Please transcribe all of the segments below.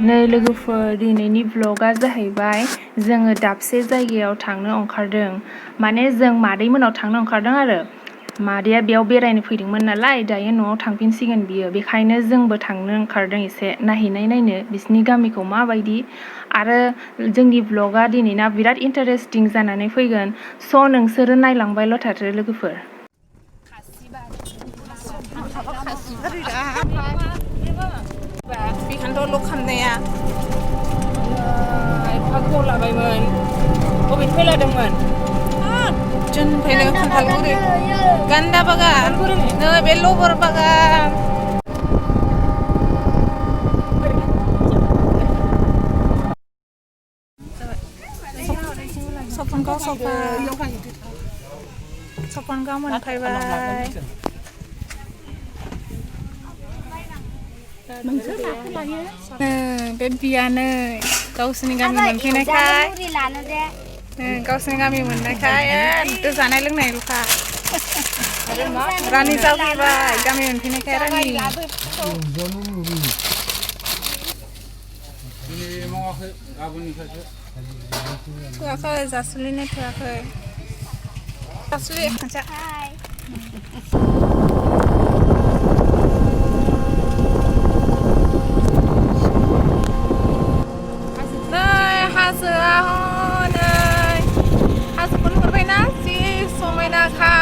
नै लोगोफोर दिनैनि ब्लगा जाहैबाय जोङो दाबसे जायगायाव थांनो ओंखारदों माने जों मादैमोनाव थांनो ओंखारदों आरो मादैया बेयाव बेरायनो फैदोंमोन नालाय दायो न'आव थांफिनसिगोन बियो बेखायनो जोंबो थांनो ओंखारदों एसे नायनो बिसिनि गामिखौ माबायदि आरो जोंनि ब्लगा दिनैना बिराद इन्टारेस्टिं जानानै फैगोन स' नोंसोरो नायलांबायल' थाथो लोगोफोर बेखायनोथ' लक खालामनाया एफा गोबाव लाबायमोन बबेनिफ्राय लादोंमोन जोंनिफ्रायनो खान्थालगुरि गान्दा बागान नै बे लबर बागान सपनगाव मोनफैबाय बे बियानो गावसोरनि गामि मोनफैनायखाय गावसोरनि गामि मोननायखाय जानाय लोंनायल'खा रानि जाफैबाय गामि मोनफैनायखाय रानि थोआखै जासुलिनो थोआखै जासुलि हाजोआ हनै हाजोखौ नुहुरबायना जि समायनाखा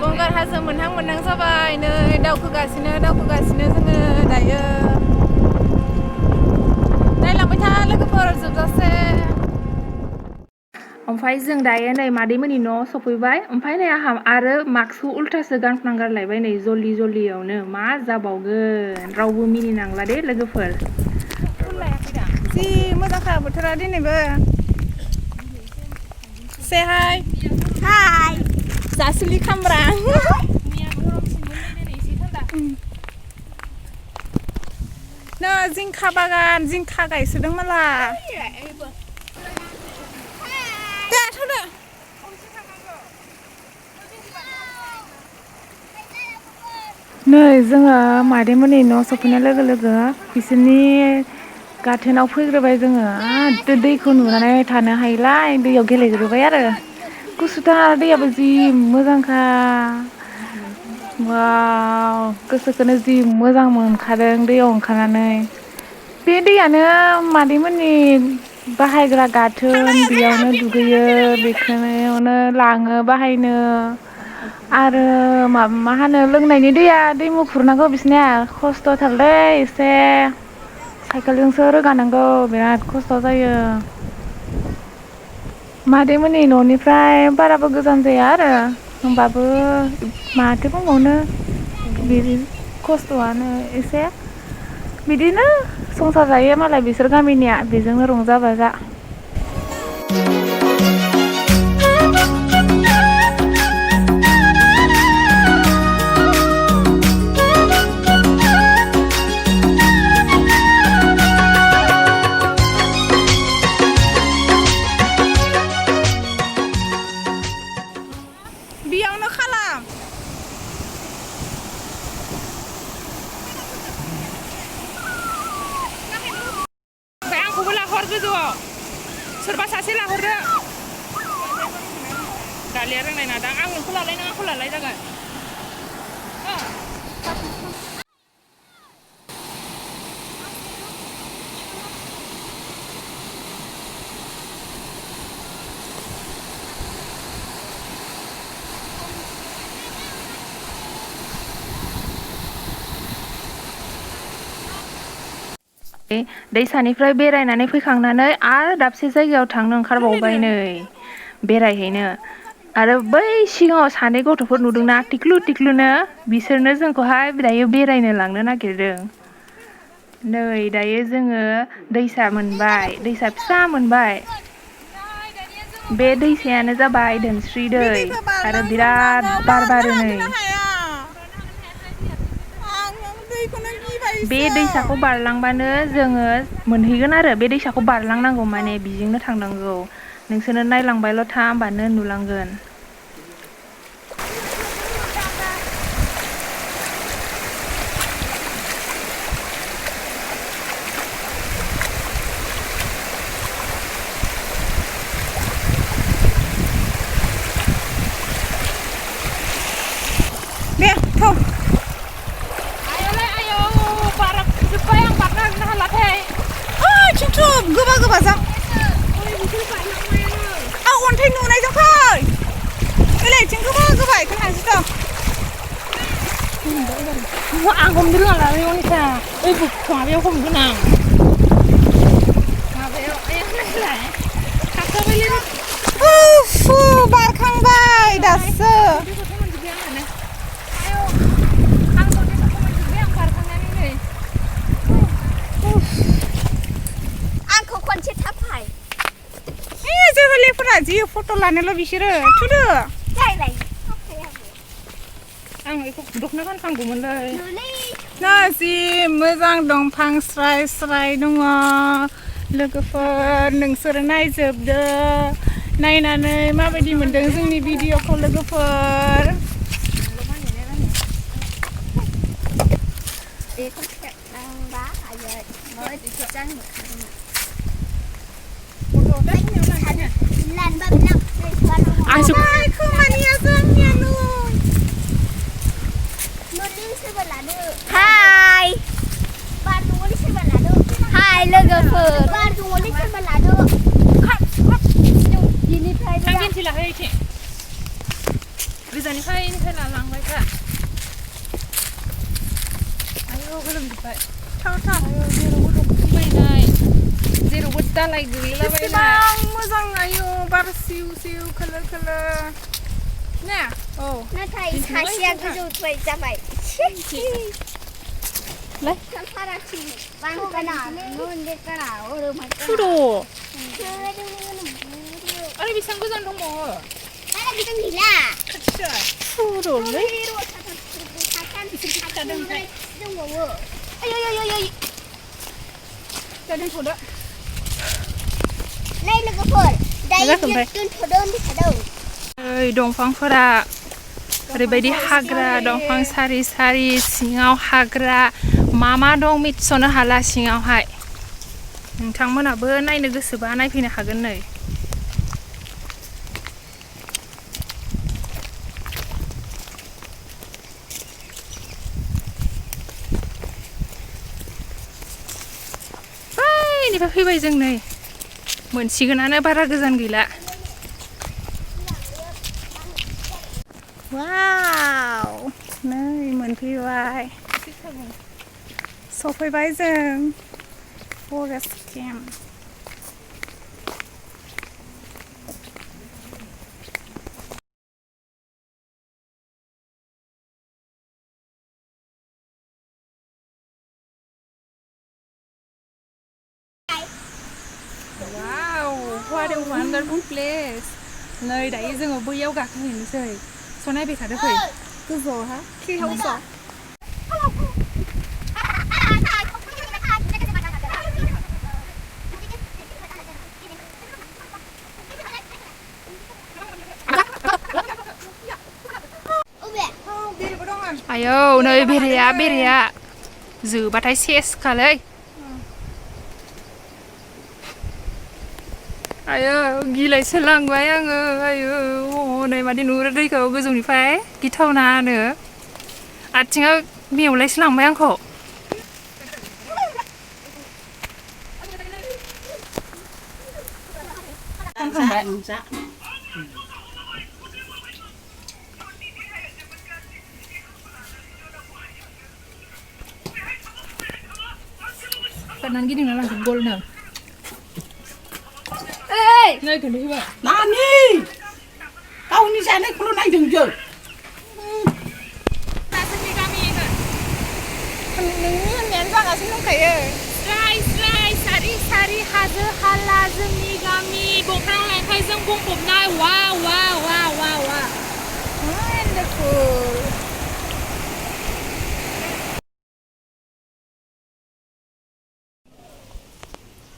गंगार हाजो मोनहां जाबाय नै दावखोगासिनो जोङो दायो नायलांबाय था लोगोफोर जोबजासे ओमफ्राय जों दायो नै मादैमोननि न'आव सफैबाय ओमफ्राय नै आंहा आरो मास्कखौ उल्थासो गानफ्लांगारलायबाय नै जल्दियावनो मा जाबावगोन रावबो मिनिनांला दे लोगोफोर जि मोजांखा बोथोरा दिनैबो से हाय जासुलि खामब्रा नै जिंखा बागान जिंखा गायसोदों माला नै जोङो मादैमोननि न' सफैनाय लोगो बिसोरनि गाथोनाव फैग्रोबाय जोङो दैखौ नुनानै थानो हायिलाय दैयाव गेलेग्रोबाय आरो गुसुथार दैयाबो जि मोजांखा वाव गोसोखौनो जि मोजां मोनखादों दैयाव ओंखारनानै बे दैयानो मादैमोननि बाहायग्रा गाथोन बेयावनो दुगैयो बेखौनो लाङो बाहायनो आरो मा होनो लोंनायनि दैया दै मुफुरनांगौ बिसनिया खस्थ'थारलै एसे साइकेलजोंसो रोगानांगौ बिराद खस्थ' जायो मादैमोननि न'निफ्राय बाराबो गोजान जाया आरो होमबाबो माथो बुंबावनो बिदि खस्थ'आनो एसे बिदिनो संसार जायो मालाय बिसोर गामिनिया बेजोंनो रंजा बाजा बेयावनो खालाम ओमफ्राय आंखौबो लाहर गोजौआव सोरबा सासे लाहरदो दालिया रोंनाय नादां आं नोंखौ लालाय नों आंखौ लालाय जागोन दैसानिफ्राय बेरायनानै फैखांनानै आरो दाबसे जायगायाव थांनो ओंखारबावबाय नै बेरायहैनो आरो बै सिगाङाव सानै गथ'फोर नुदोंना टिक्लुनो बिसोरनो जोंखौहाय दायो बेरायनो लांनो नागिरदों नै दायो जोङो दैसा फिसा मोनबाय बे दैसायानो जाबाय धोनस्रि दै आरो बिराद बार बारो नै बे दैसाखौ बारलांबानो जोङो मोनहैगोन आरो बे दैसाखौ बारलांनांगौ माने बिजोंनो थांनांगौ नोंसोरनो नायलांबायल' था होमबानो नुलांगोन थौ आयौलै आयौ बारा जोब्बाय आं बारनो हालाथाय खिन्थु गोबा जां अन्थाइ नुनायजों फै ओरैथिं गोबा बेखौ थांसै आं हमनो रोङालाय अनिसा ओइ माबायाव हमगोन आं माबायाव नायलाय थाबथाबायलै बारखांबाय दासो आंखौ खनसे थाफाय जोहोलायफोरा जि फट' लानोल' बिसोरो थुदो आं बेखौ दख'ना गानखांगौमोनलै ना जि मोजां दंफां स्राय दङ लोगोफोर नोंसोरो नायजोबदो नायनानै माबायदि मोनदों जोंनि भिडिअखौ लोगोफोर खोमानिया जोंनिया हाय हाय लोगोफोर थांगोनसै लाहै एसे गोजाननिफ्राय लालांबाय दा आयौ गोलोमजोब्बाय जेरावबो दालाय गोलैलाबायनाय मोजां आयौ बार सिउ खोलो ने औ नाथाय सासेया गोजौ जाबाय आरो बेसेबां गोजान दंबावो दंफांफोरा ओरैबायदि हाग्रा दंफां सारि सिङाव हाग्रा मा दं मिथिस'नो हाला सिङावहाय नोंथांमोनाबो नायनो गोसोबा नायफैनो हागोन नै बैनिफ्राय फैबाय जों नै मोनसिगोनानो बारा गोजान गैला वाव नै मोनफैबाय सफैबाय जों forest camp Wow, what a wonderful place. नै दायो जोङो बैयाव गाखोहैनोसै स' नायबाय थादो फै गोजौआवहा ट्रि हाउसआव आयौ नै बेराया जोबाथाय सेसखालै आयौ गिलायसो लांबाय आङो आयौ हनै मादि नुहुरो दैखौ गोजौनिफ्राय गिथावनानो आथिङा मेवलायसो लांबाय आंखौ Kanan gini malah jebol nah. Nay kan dia. Nani? Kau ni sana kalau naik jengjol. Sini kami kan. नोंनि होननायानो जागासिनो दंखायो सारि हाजो हाला जोंनि गामि दंफां लाइफांजों बुंफबनाय वाव wonderful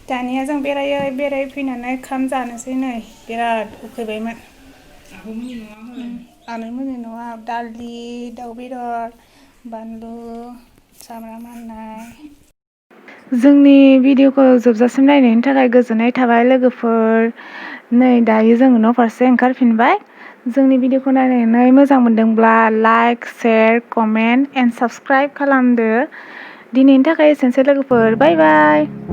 दानिया जों बेरायै फैनानै ओंखाम जानोसै नै बिराद उखैबायमोन आनैमोननि न'आव दालि दाउ बेदर बानलु सामब्राम हानाय जोंनि भिडिअखौ जोबजासिम नायनायनि थाखाय गोजोननाय थाबाय लोगोफोर नै दायो जों न' फारसे ओंखारफिनबाय जोंनि भिडिअखौ नायनानै मोजां मोनदोंब्ला like share comment and subscribe खालामदो दिनैनि थाखाय एसेनोसै लोगोफोर बाय बाय